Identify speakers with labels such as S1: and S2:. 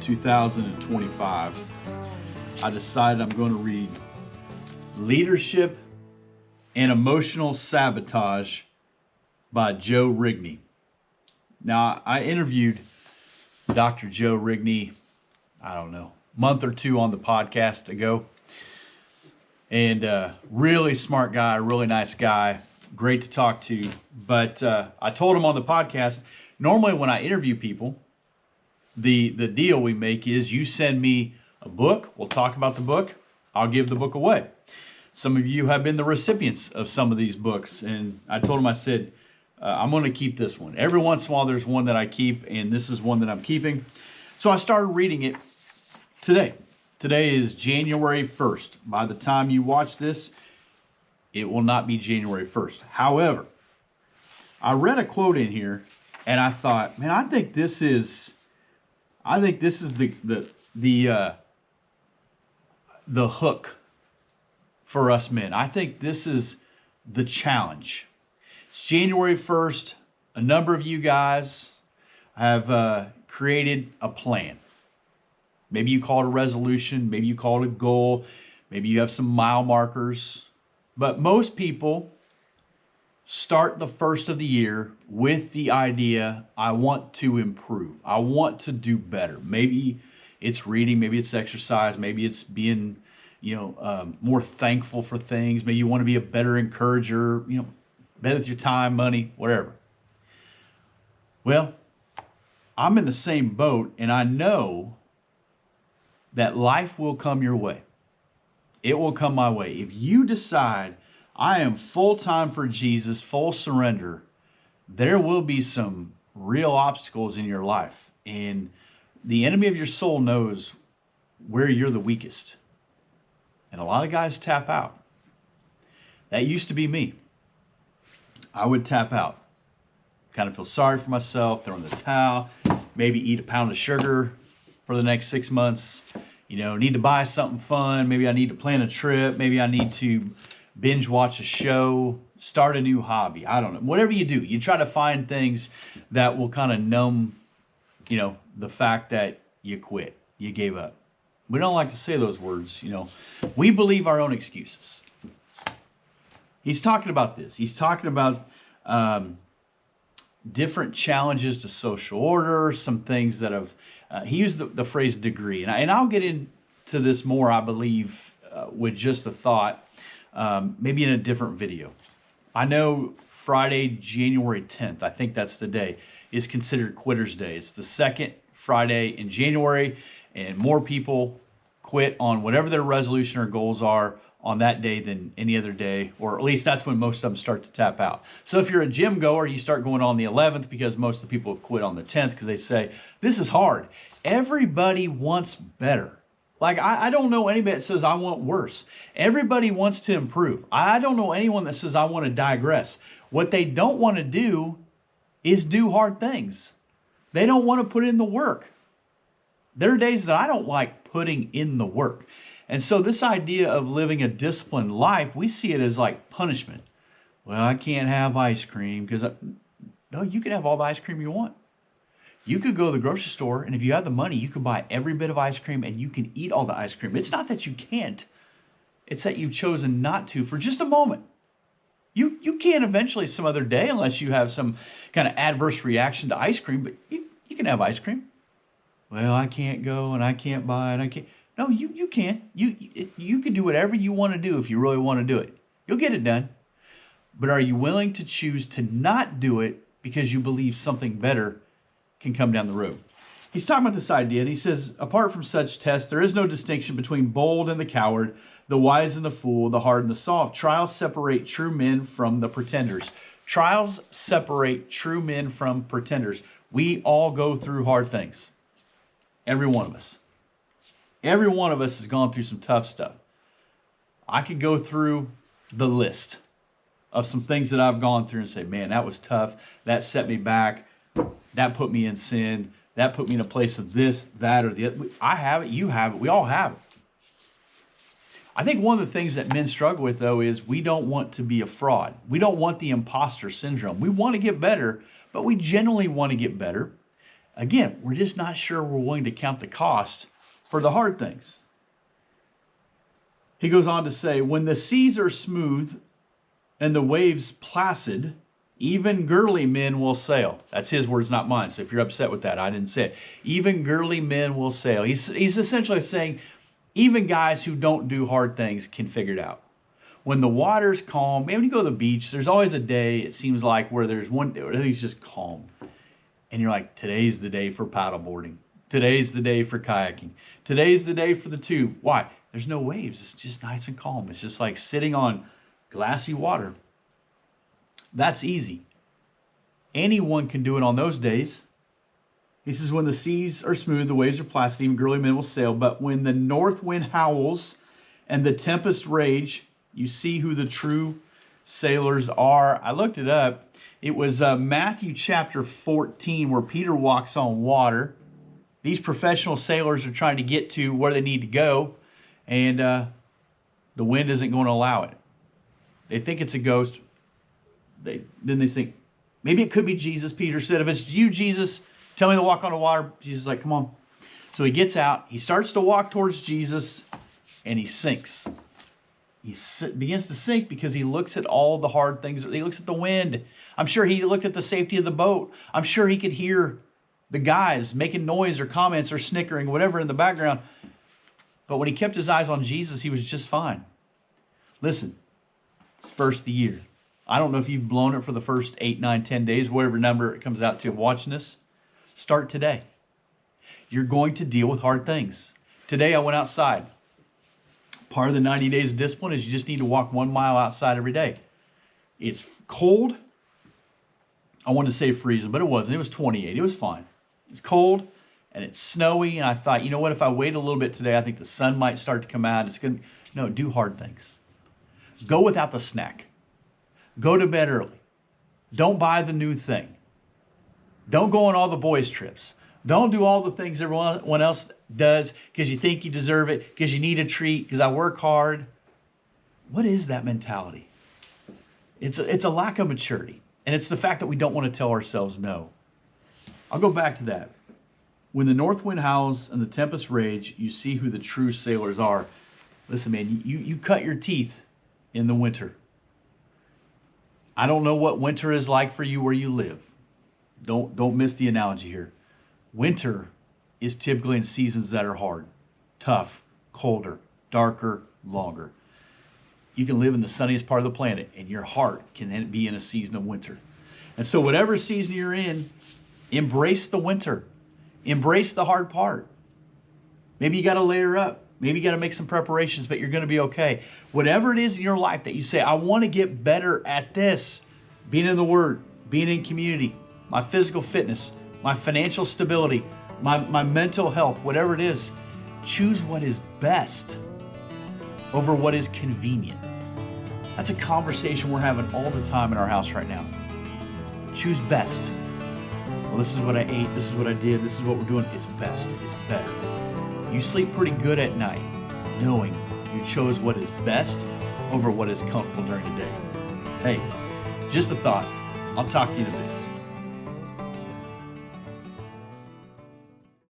S1: 2025, I decided I'm going to read Leadership and Emotional Sabotage by Joe Rigney. Now, I interviewed Dr. Joe Rigney, I don't know, a month or two on the podcast ago. And really smart guy, really nice guy, great to talk to. But I told him on the podcast, normally when I interview people, the deal we make is you send me a book, we'll talk about the book, I'll give the book away. Some of you have been the recipients of some of these books, and I told him, I said, I'm going to keep this one. Every once in a while there's one that I keep, and this is one that I'm keeping. So I started reading it today. Today is January 1st. By the time you watch this, it will not be January 1st. However, I read a quote in here, and I thought, man, I think this is the hook for us men. I think this is the challenge. It's January 1st. A number of you guys have created a plan. Maybe you call it a resolution. Maybe you call it a goal. Maybe you have some mile markers. But most people start the first of the year with the idea, I want to improve. I want to do better. Maybe it's reading. Maybe it's exercise. Maybe it's being, more thankful for things. Maybe you want to be a better encourager, better with your time, money, whatever. Well, I'm in the same boat, and I know that life will come your way. It will come my way. If you decide I am full-time for Jesus, full surrender, there will be some real obstacles in your life. And the enemy of your soul knows where you're the weakest. And a lot of guys tap out. That used to be me. I would tap out. Kind of feel sorry for myself, throw in the towel, maybe eat a pound of sugar for the next 6 months. Need to buy something fun. Maybe I need to plan a trip. Maybe I need to binge watch a show, start a new hobby. I don't know. Whatever you do, you try to find things that will kind of numb, the fact that you quit, you gave up. We don't like to say those words, We believe our own excuses. He's talking about this. He's talking about different challenges to social order, some things that have, he used the phrase degree. And I'll get into this more, I believe, with just a thought, maybe in a different video. I know Friday, January 10th, I think that's the day, is considered Quitter's Day. It's the second Friday in January, and more people quit on whatever their resolution or goals are on that day than any other day, or at least that's when most of them start to tap out. So if you're a gym goer, you start going on the 11th because most of the people have quit on the 10th because they say, this is hard. Everybody wants better. Like, I don't know anybody that says I want worse. Everybody wants to improve. I don't know anyone that says I want to digress. What they don't want to do is do hard things. They don't want to put in the work. There are days that I don't like putting in the work. And so this idea of living a disciplined life, we see it as like punishment. Well, I can't have ice cream because, no, you can have all the ice cream you want. You could go to the grocery store, and if you have the money, you could buy every bit of ice cream and you can eat all the ice cream. It's not that you can't. It's that you've chosen not to for just a moment. You can eventually some other day unless you have some kind of adverse reaction to ice cream, but you can have ice cream. Well, I can't go and I can't buy and I can't. No, you can. You can do whatever you want to do if you really want to do it. You'll get it done. But are you willing to choose to not do it because you believe something better can come down the road? He's talking about this idea, and he says, apart from such tests, there is no distinction between bold and the coward, the wise and the fool, the hard and the soft. Trials separate true men from the pretenders. Trials separate true men from pretenders. We all go through hard things. Every one of us. Every one of us has gone through some tough stuff. I could go through the list of some things that I've gone through and say, man, that was tough. That set me back. That put me in sin. That put me in a place of this, that, or the other. I have it. You have it. We all have it. I think one of the things that men struggle with, though, is we don't want to be a fraud. We don't want the imposter syndrome. We want to get better, but we generally want to get better. Again, we're just not sure we're willing to count the cost for the hard things. He goes on to say, when the seas are smooth and the waves placid, even girly men will sail. That's his words, not mine. So if you're upset with that, I didn't say it. Even girly men will sail. He's essentially saying, even guys who don't do hard things can figure it out. When the water's calm, maybe when you go to the beach, there's always a day, it seems like, where there's one day where everything's just calm. And you're like, today's the day for paddleboarding. Today's the day for kayaking. Today's the day for the tube. Why? There's no waves. It's just nice and calm. It's just like sitting on glassy water. That's easy. Anyone can do it on those days. He says, when the seas are smooth, the waves are placid, even girly men will sail. But when the north wind howls and the tempest rage, you see who the true sailors are. I looked it up. It was Matthew chapter 14 where Peter walks on water. These professional sailors are trying to get to where they need to go, and the wind isn't going to allow it. They think it's a ghost. Then they think, maybe it could be Jesus. Peter said, if it's you, Jesus, tell me to walk on the water. Jesus is like, come on. So he gets out. He starts to walk towards Jesus, and he sinks. He begins to sink because he looks at all the hard things. He looks at the wind. I'm sure he looked at the safety of the boat. I'm sure he could hear the guys making noise or comments or snickering, whatever in the background. But when he kept his eyes on Jesus, he was just fine. Listen, it's first of the year. I don't know if you've blown it for the first 8, 9, 10 days, whatever number it comes out to watching this. Start today. You're going to deal with hard things. Today I went outside. Part of the 90 days of discipline is you just need to walk 1 mile outside every day. It's cold. I wanted to say freezing, but it wasn't. It was 28. It was fine. It's cold and it's snowy. And I thought, you know what? If I wait a little bit today, I think the sun might start to come out. It's going to, no, do hard things. Go without the snack. Go to bed early. Don't buy the new thing. Don't go on all the boys' trips. Don't do all the things everyone else does because you think you deserve it, because you need a treat, because I work hard. What is that mentality? It's a lack of maturity. And it's the fact that we don't want to tell ourselves no. I'll go back to that. When the north wind howls and the tempest rage, you see who the true sailors are. Listen, man, you cut your teeth in the winter. I don't know what winter is like for you where you live. Don't miss the analogy here. Winter is typically in seasons that are hard, tough, colder, darker, longer. You can live in the sunniest part of the planet and your heart can then be in a season of winter. And so whatever season you're in, embrace the winter. Embrace the hard part. Maybe you got to layer up. Maybe you got to make some preparations, but you're going to be okay. Whatever it is in your life that you say, I want to get better at this, being in the Word, being in community, my physical fitness, my financial stability, my mental health, whatever it is, choose what is best over what is convenient. That's a conversation we're having all the time in our house right now. Choose best. Well, this is what I ate. This is what I did. This is what we're doing. It's best. It's better. You sleep pretty good at night knowing you chose what is best over what is comfortable during the day. Hey, just a thought. I'll talk to you in a bit.